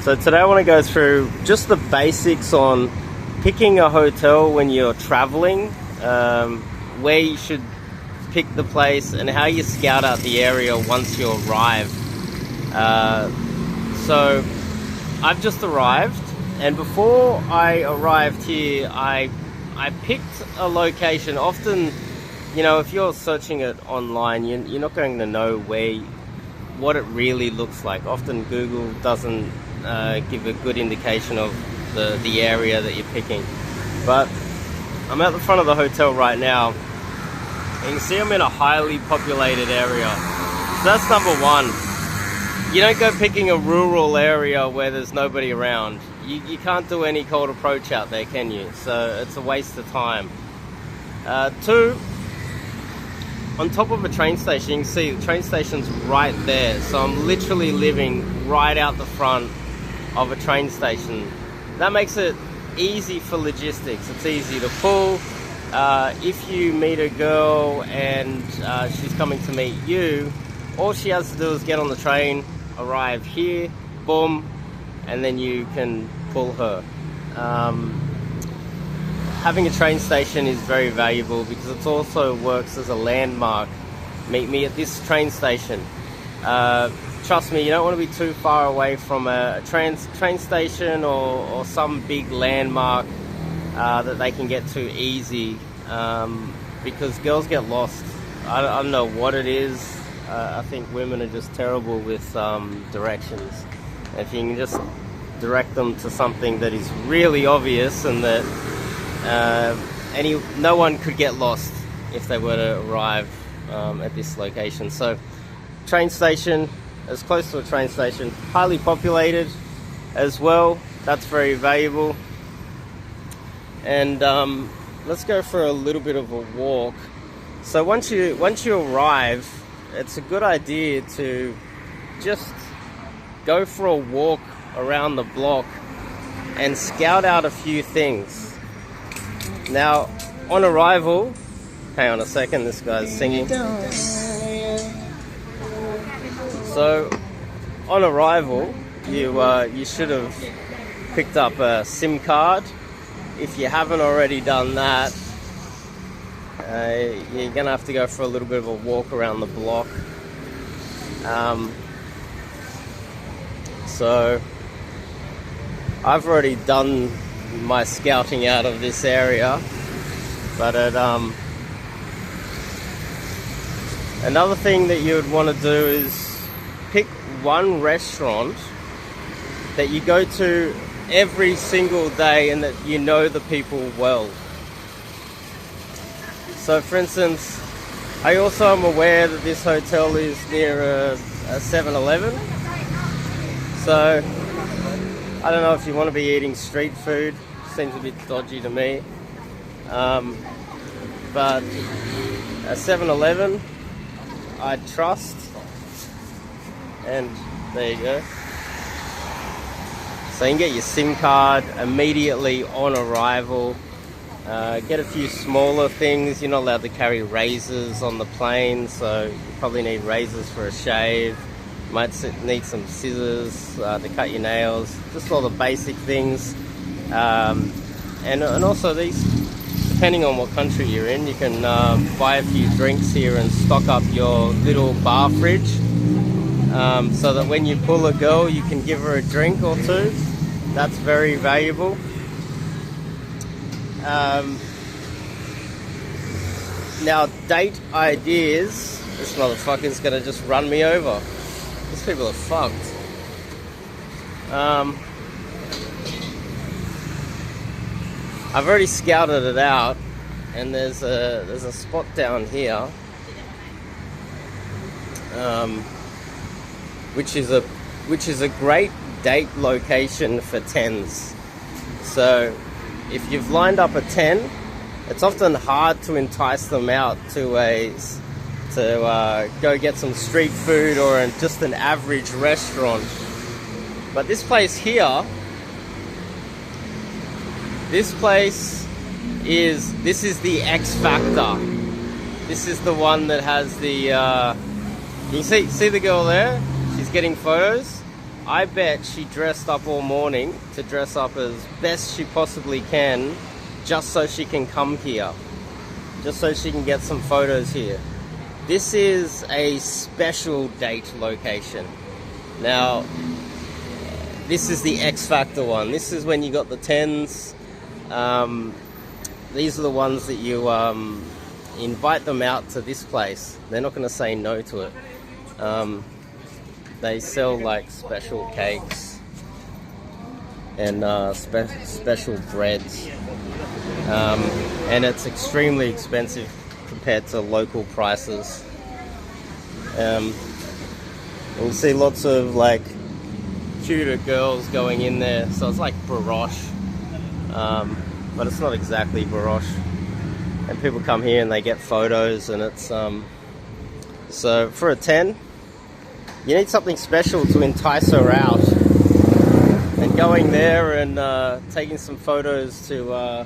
So today I want to go through just the basics on picking a hotel when you're traveling, where you should pick the place and how you scout out the area once you arrive. So I've just arrived, and before I arrived here I picked a location. Often, you know, if you're searching it online, you're not going to know what it really looks like. Often Google doesn't give a good indication of the area that you're picking. But I'm at the front of the hotel right now, and you can see I'm in a highly populated area. So that's number one. You don't go picking a rural area where there's nobody around. You can't do any cold approach out there, can you? So it's a waste of time. Two, on top of a train station, you can see the train station's right there. So I'm literally living right out the front of a train station. That makes it easy for logistics. It's easy to pull. If you meet a girl and she's coming to meet you, all she has to do is get on the train, arrive here, boom, and then you can pull her. Having a train station is very valuable because it also works as a landmark. Meet me at this train station. Trust me, you don't want to be too far away from a train station or some big landmark that they can get to easy, because girls get lost. I don't know what it is. I think women are just terrible with directions. If you can just direct them to something that is really obvious and that no one could get lost if they were to arrive at this location. So train station, as close to a train station, highly populated as well. That's very valuable. And let's go for a little bit of a walk. So once you arrive, it's a good idea to just go for a walk around the block and scout out a few things. Now, on arrival, hang on a second, this guy's singing. So, on arrival, you should have picked up a SIM card. If you haven't already done that, you're gonna have to go for a little bit of a walk around the block. So, I've already done my scouting out of this area, but another thing that you would want to do is pick one restaurant that you go to every single day and that you know the people well. So for instance, I also am aware that this hotel is near a 7-Eleven. So I don't know if you want to be eating street food. Seems a bit dodgy to me. But a 7-Eleven I trust. And there you go. So you can get your SIM card immediately on arrival. Get a few smaller things. You're not allowed to carry razors on the plane, so you probably need razors for a shave. You might need some scissors to cut your nails. Just all the basic things. And also these, depending on what country you're in, you can buy a few drinks here and stock up your little bar fridge, so that when you pull a girl you can give her a drink or two. That's very valuable. Now, date ideas. This motherfucker's gonna just run me over. These people are fucked. I've already scouted it out, and there's a spot down here, which is a great date location for 10s. So if you've lined up a 10, it's often hard to entice them out to go get some street food or just an average restaurant. But this place here, this is the X Factor. This is the one that has the, you see the girl there? She's getting photos. I bet she dressed up all morning to dress up as best she possibly can, just so she can come here, just so she can get some photos here. This is a special date location. Now, this is the X Factor one. This is when you got the 10s. These are the ones that you invite them out to this place. They're not going to say no to it. They sell like special cakes and special breads, and it's extremely expensive compared to local prices. You'll see lots of like cuter girls going in there, so it's like baroche, but it's not exactly baroche. And people come here and they get photos, and it's so for a 10, you need something special to entice her out. And going there and taking some photos to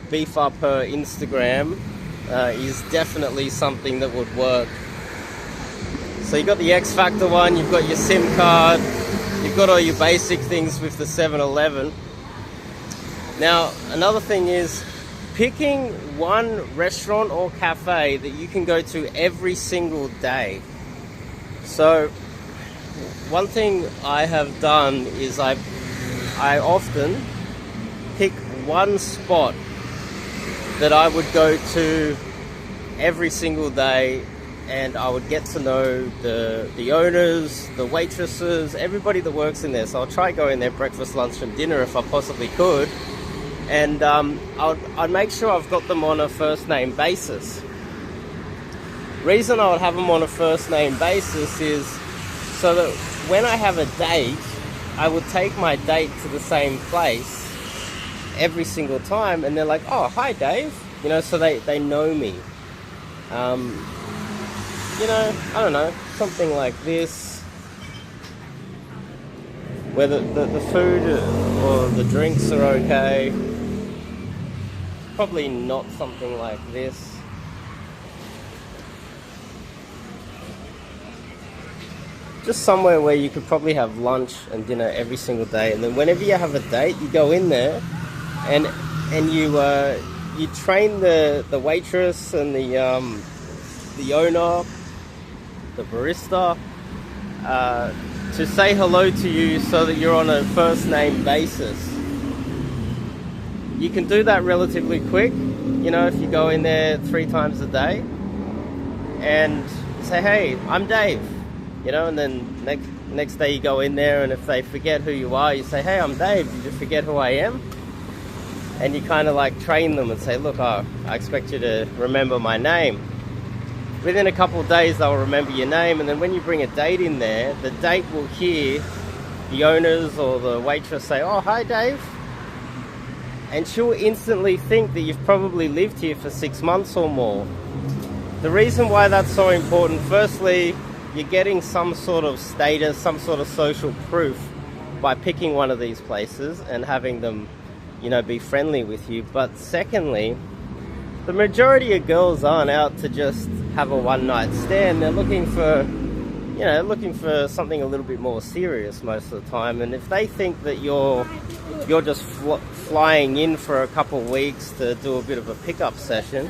beef up her Instagram is definitely something that would work. So you've got the X Factor one, you've got your SIM card, you've got all your basic things with the 7-Eleven. Now, another thing is picking one restaurant or cafe that you can go to every single day. So one thing I have done is I often pick one spot that I would go to every single day, and I would get to know the owners, the waitresses, everybody that works in there. So I'll try go in there breakfast, lunch and dinner if I possibly could, and I'd make sure I've got them on a first name basis. Reason I would have them on a first name basis is so that when I have a date, I would take my date to the same place every single time, and they're like, oh, hi Dave, you know, so they know me. You know, I don't know, something like this, where the food or the drinks are okay. Probably not something like this. Just somewhere where you could probably have lunch and dinner every single day, and then whenever you have a date, you go in there and you train the waitress and the owner, the barista, to say hello to you so that you're on a first name basis. You can do that relatively quick, you know, if you go in there 3 times a day and say, hey, I'm Dave, you know, and then next day you go in there, and if they forget who you are, you say, hey, I'm Dave, did you forget who I am? And you kind of like train them and say, look, I expect you to remember my name. Within a couple of days, they'll remember your name, and then when you bring a date in there, the date will hear the owners or the waitress say, oh, hi, Dave. And she'll instantly think that you've probably lived here for 6 months or more. The reason why that's so important, firstly, you're getting some sort of status, some sort of social proof by picking one of these places and having them, you know, be friendly with you. But secondly, the majority of girls aren't out to just have a one-night stand. They're looking for, you know, something a little bit more serious most of the time. And if they think that you're just flying in for a couple of weeks to do a bit of a pickup session,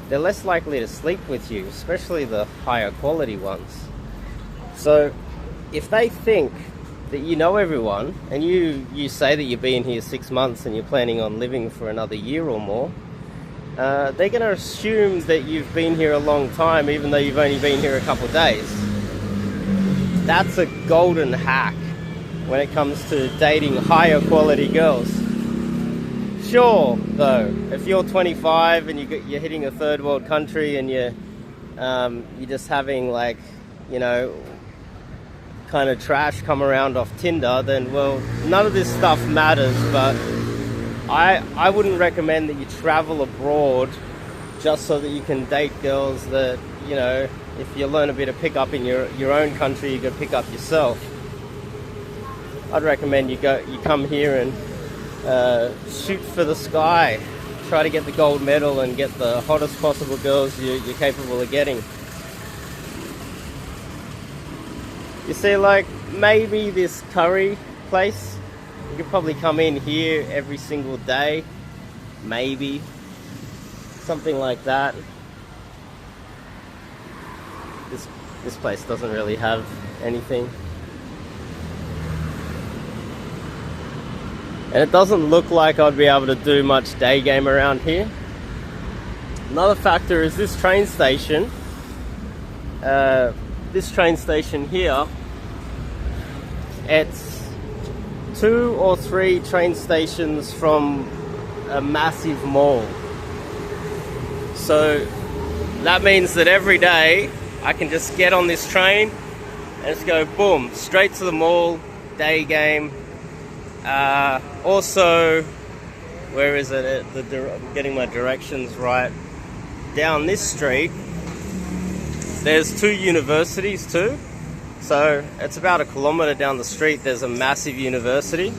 they're less likely to sleep with you, especially the higher quality ones. So if they think that you know everyone, and you say that you've been here 6 months and you're planning on living for another year or more, they're going to assume that you've been here a long time, even though you've only been here a couple of days. That's a golden hack when it comes to dating higher quality girls. Sure, though, if you're 25 and you're hitting a third world country and you're just having, like, you know, kind of trash come around off Tinder, then, well, none of this stuff matters. But I wouldn't recommend that you travel abroad just so that you can date girls that, you know, if you learn a bit of pickup in your own country, you can pick up yourself. I'd recommend you come here and shoot for the sky. Try to get the gold medal and get the hottest possible girls you're capable of getting. You see, like, maybe this curry place, you could probably come in here every single day, maybe, something like that. This place doesn't really have anything. And it doesn't look like I'd be able to do much day game around here. Another factor is this train station. This train station here, it's 2 or 3 train stations from a massive mall. So that means that every day I can just get on this train and just go boom, straight to the mall, day game. Also, where is it? I'm getting my directions right. Down this street, there's 2 universities too. So it's about 1 kilometer down the street, there's a massive university.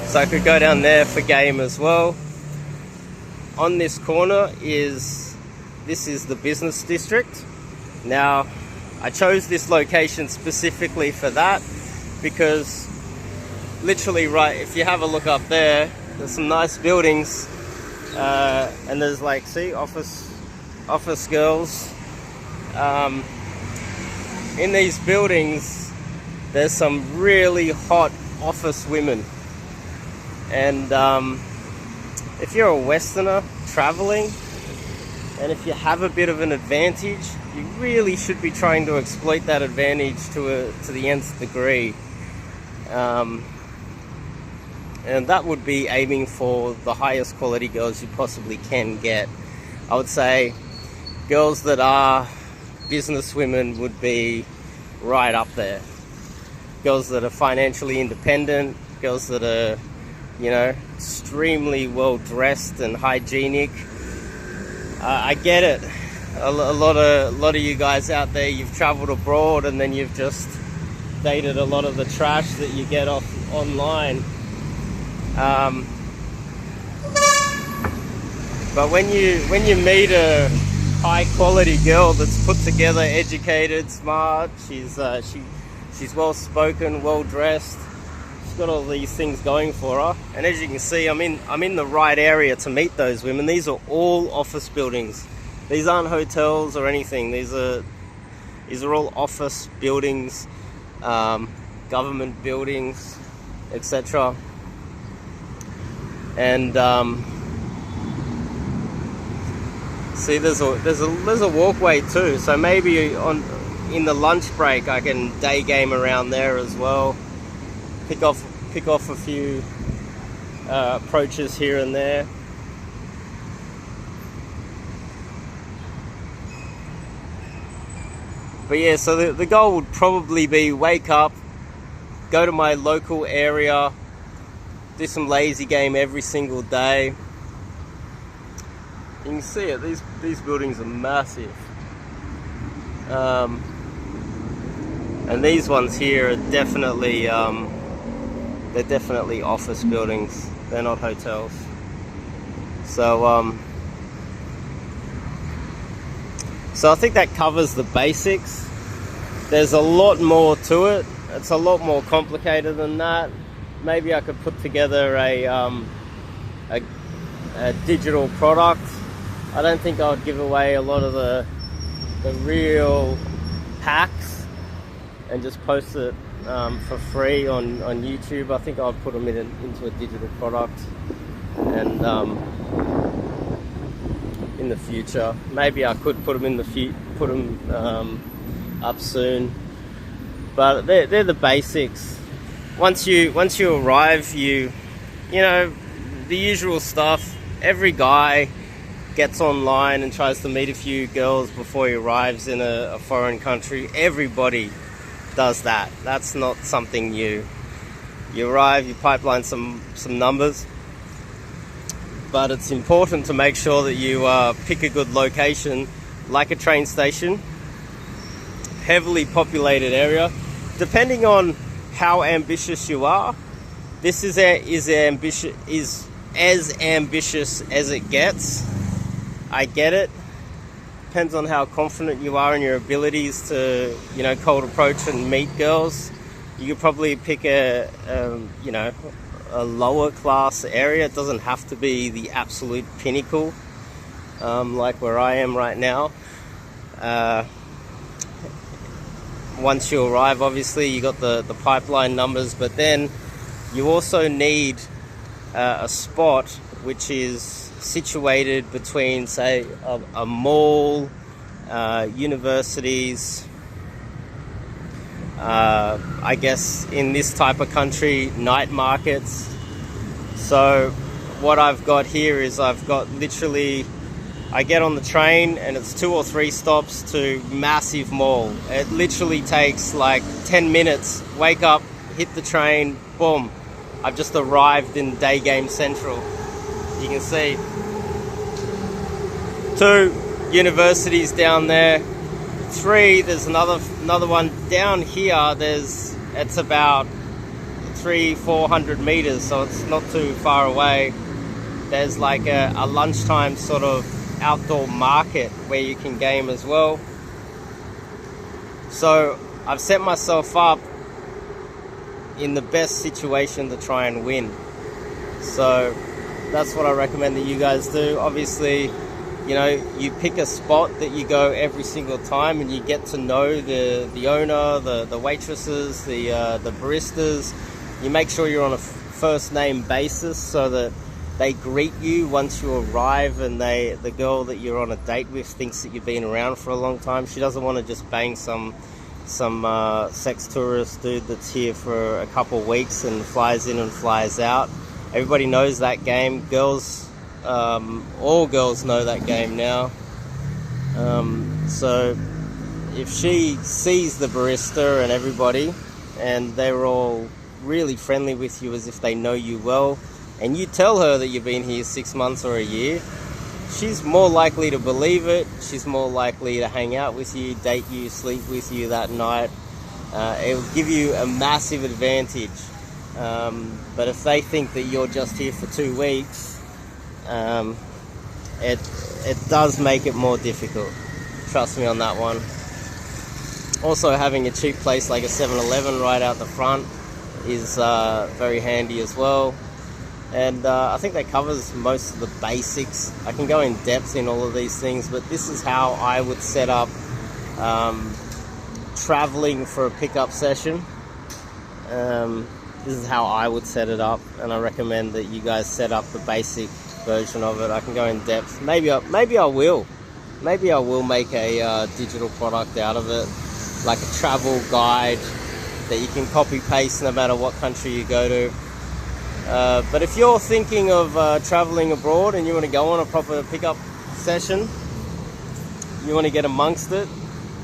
So I could go down there for game as well. On this corner this is the business district. Now, I chose this location specifically for that because literally right, if you have a look up there, there's some nice buildings, and there's like, see, office girls. In these buildings, there's some really hot office women. And if you're a Westerner traveling, and if you have a bit of an advantage, you really should be trying to exploit that advantage to the nth degree. And that would be aiming for the highest quality girls you possibly can get. I would say girls that are business women would be right up there. Girls that are financially independent, girls that are, you know, extremely well dressed and hygienic. I get it. A lot of you guys out there, you've traveled abroad and then you've just dated a lot of the trash that you get off online. But when you meet a high quality girl that's put together, educated, smart, she's well spoken, well dressed, she's got all these things going for her, and as you can see, I'm in the right area to meet those women. These are all office buildings. These aren't hotels or anything. These are all office buildings, government buildings, etc. And see, there's a walkway too. So maybe in the lunch break I can day game around there as well. Pick off a few approaches here and there. But yeah, so the goal would probably be wake up, go to my local area, do some lazy game every single day. You can see it, these buildings are massive. And these ones here are definitely, they're definitely office buildings. They're not hotels. So, so I think that covers the basics. There's a lot more to it. It's a lot more complicated than that. Maybe I could put together a digital product. I don't think I would give away a lot of the real hacks and just post it for free on YouTube. I think I'd put them into a digital product, and in the future, maybe I could put them up soon. But they're the basics. Once you arrive, you know, the usual stuff. Every guy gets online and tries to meet a few girls before he arrives in a foreign country. Everybody does that. That's not something new. You arrive, you pipeline some numbers, but it's important to make sure that you pick a good location, like a train station, heavily populated area. Depending on how ambitious you are, this is as ambitious as it gets. I get it, depends on how confident you are in your abilities to, you know, cold approach and meet girls. You could probably pick a you know, a lower class area. It doesn't have to be the absolute pinnacle, like where I am right now. Once you arrive, obviously you got the pipeline numbers, but then you also need a spot which is situated between, say, a mall, universities, I guess in this type of country, night markets. So what I've got here is I've got literally, I get on the train and it's 2 or 3 stops to massive mall. It literally takes like 10 minutes, wake up, hit the train, boom. I've just arrived in Day Game Central. You can see 2 universities down there, 3, there's another one down here. It's about 300-400 meters, so it's not too far away. There's like a lunchtime sort of outdoor market where you can game as well. So I've set myself up in the best situation to try and win. So that's what I recommend that you guys do. Obviously, you know, you pick a spot that you go every single time and you get to know the owner, the waitresses, the baristas. You make sure you're on a first name basis so that they greet you once you arrive, and the girl that you're on a date with thinks that you've been around for a long time. She doesn't want to just bang some sex tourist dude that's here for a couple of weeks and flies in and flies out. Everybody knows that game. Girls, all girls know that game now. So if she sees the barista and everybody, and they're all really friendly with you as if they know you well, and you tell her that you've been here 6 months or a year, she's more likely to believe it. She's more likely to hang out with you, date you, sleep with you that night. It will give you a massive advantage. But if they think that you're just here for 2 weeks, it does make it more difficult. Trust me on that one. Also, having a cheap place like a 7-Eleven right out the front is very handy as well. And I think that covers most of the basics. I can go in depth in all of these things, but this is how I would set up traveling for a pickup session. This is how I would set it up, and I recommend that you guys set up the basic version of it. I can go in depth. Maybe I will. Maybe I will make a digital product out of it, like a travel guide that you can copy paste no matter what country you go to. But if you're thinking of traveling abroad and you want to go on a proper pickup session, you want to get amongst it,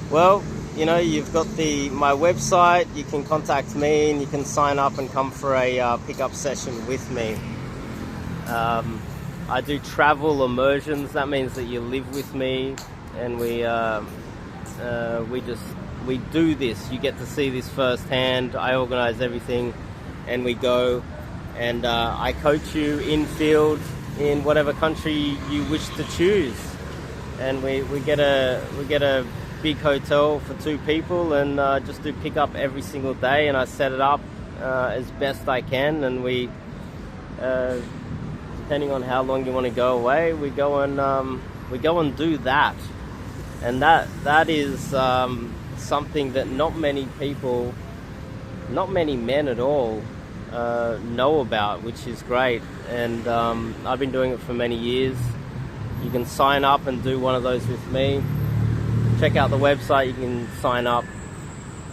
well, you know, you've got my website. You can contact me and you can sign up and come for a pickup session with me. I do travel immersions. That means that you live with me, and we do this. You get to see this firsthand. I organize everything, and we go. And I coach you in field in whatever country you wish to choose. And we get a big hotel for 2 people and just do pick up every single day. And I set it up as best I can. And we, depending on how long you want to go away, we go and do that. And that is something that not many people, not many men at all, know about, which is great. And I've been doing it for many years. You can sign up and do one of those with me. Check out the website, you can sign up.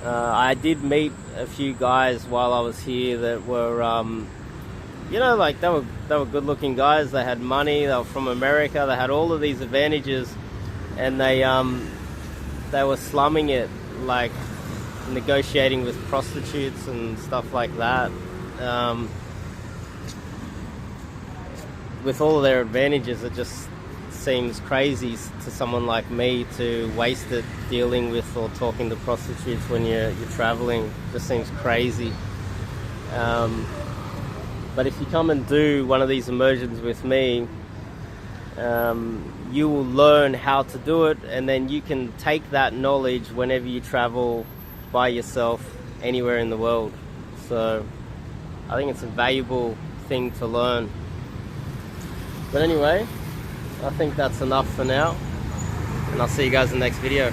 I did meet a few guys while I was here that were you know, like they were good looking guys. They had money, they were from America, they had all of these advantages, and they were slumming it, like negotiating with prostitutes and stuff like that. With all of their advantages, it just seems crazy to someone like me to waste it dealing with or talking to prostitutes when you're traveling. It just seems crazy. But if you come and do one of these immersions with me, you will learn how to do it, and then you can take that knowledge whenever you travel by yourself anywhere in the world. So I think it's a valuable thing to learn. But anyway, I think that's enough for now, and I'll see you guys in the next video.